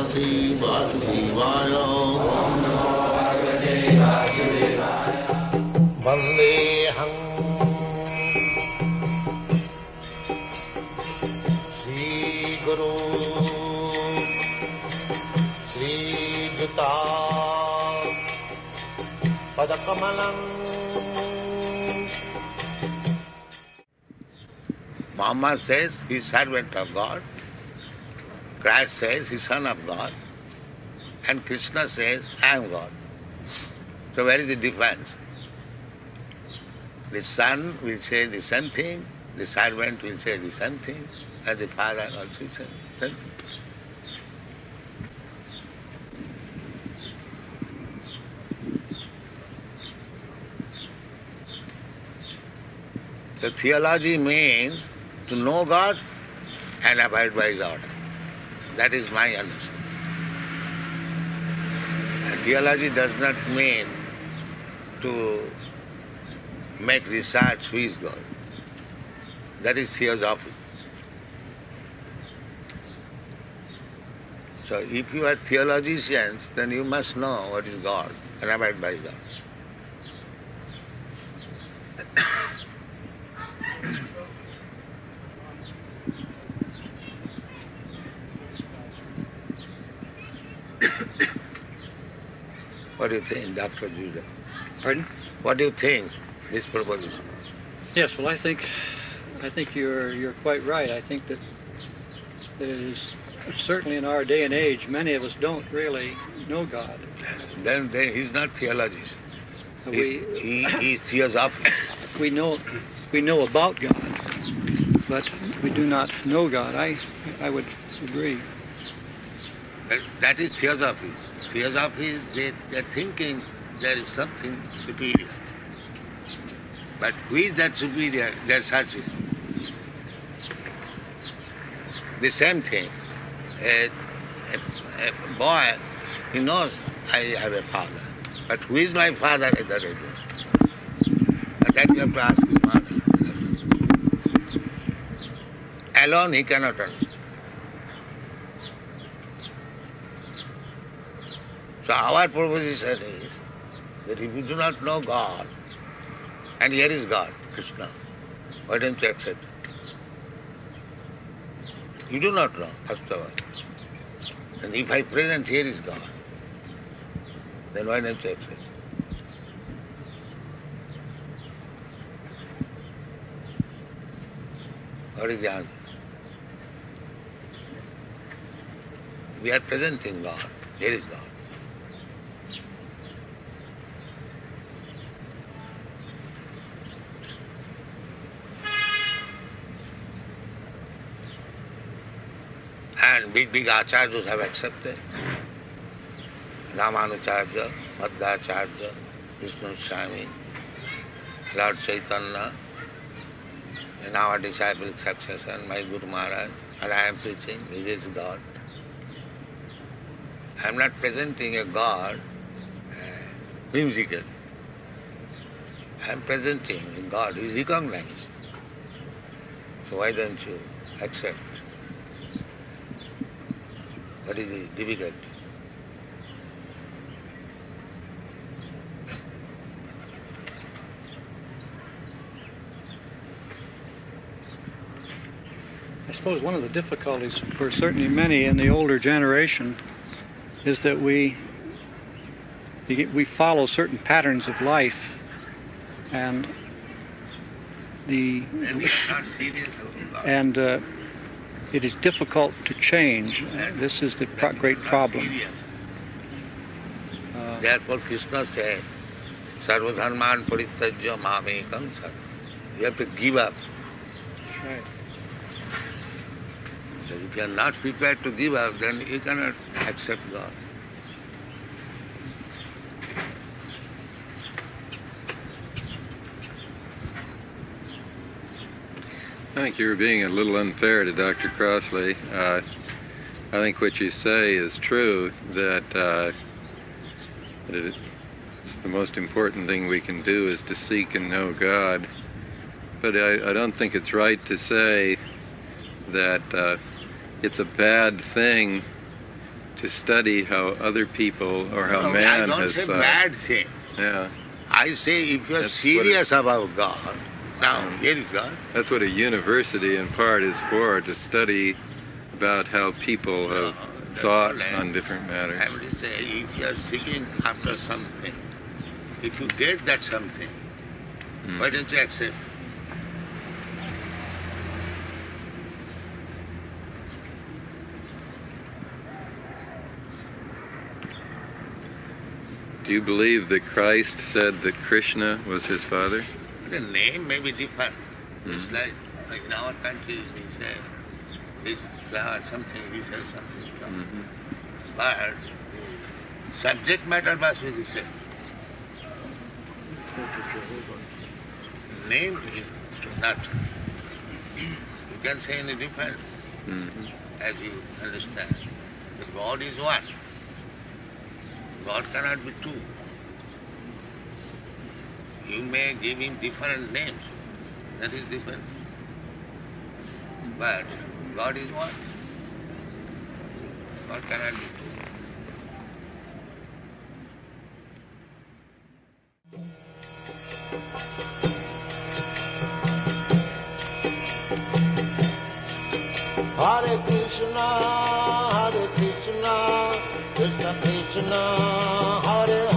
Bhagavate Vasudevaya. Vandeham Sri Guru Sri Juta Padakamalam. Muhammad says he is servant of God. Christ says he is son of God. And Krishna says, I am God. So where is the difference? The son will say the same thing, the servant will say the same thing, and the father also says the same thing. So theology means to know God and abide by His order. That is my understanding. And theology does not mean to make research who is God. That is theosophy. So if you are theologians, then you must know what is God and abide by God. What do you think, Dr. Judah? Pardon? What do you think, this proposition? Yes, well, I think you're quite right. I think that it is certainly in our day and age, many of us don't really know God. Then he's not theologist. He is theosophic. We know about God, but we do not know God. I would agree. That is theosophy. Theosophy is they're thinking there is something superior. But who is that superior? They're searching. The same thing. A boy, he knows I have a father. But who is my father? That I don't know. But that you have to ask his mother. Alone he cannot understand. So our proposition is that if you do not know God, and here is God, Krishna, why don't you accept it? You do not know, first of all. And if I present here is God, then why don't you accept it? What is the answer? We are presenting God, here is God. And big acharyas have accepted. Ramanucharya, Madhacharya, Vishnu Swami, Lord Chaitanya, and our disciple successor, my Guru Maharaj, and I am preaching, it is God. I am not presenting a God whimsical. I am presenting a God who is recognized. So why don't you accept? What is the difficulty? I suppose one of the difficulties for certainly many in the older generation is that we follow certain patterns of life, and it is difficult to change. This is the great problem. Therefore Krishna said, Sarvadharman parityajya mamekam sat. You have to give up. That's right. If you are not prepared to give up, then you cannot accept God. I think you're being a little unfair to Dr. Crossley. I think what you say is true, that it's the most important thing we can do is to seek and know God. But I don't think it's right to say that it's a bad thing to study how other people or how No, I man don't has say thought. bad thing. Yeah, I say if you're That's what serious about God, now here is God. that's what a university in part is for, to study about how people have that's thought all right. on different matters. I would say if you're seeking after something, if you get that something, why don't you accept? Do you believe that Christ said that Krishna was his father? The name may be different. It's like in our country we say this flower something, we say something. But the subject matter must be the same. Name is not. You can say any different as you understand. But God is one. God cannot be two. You may give him different names. That is different. But God is one. God cannot be two. Hare Krishna, Krishna Krishna, Hare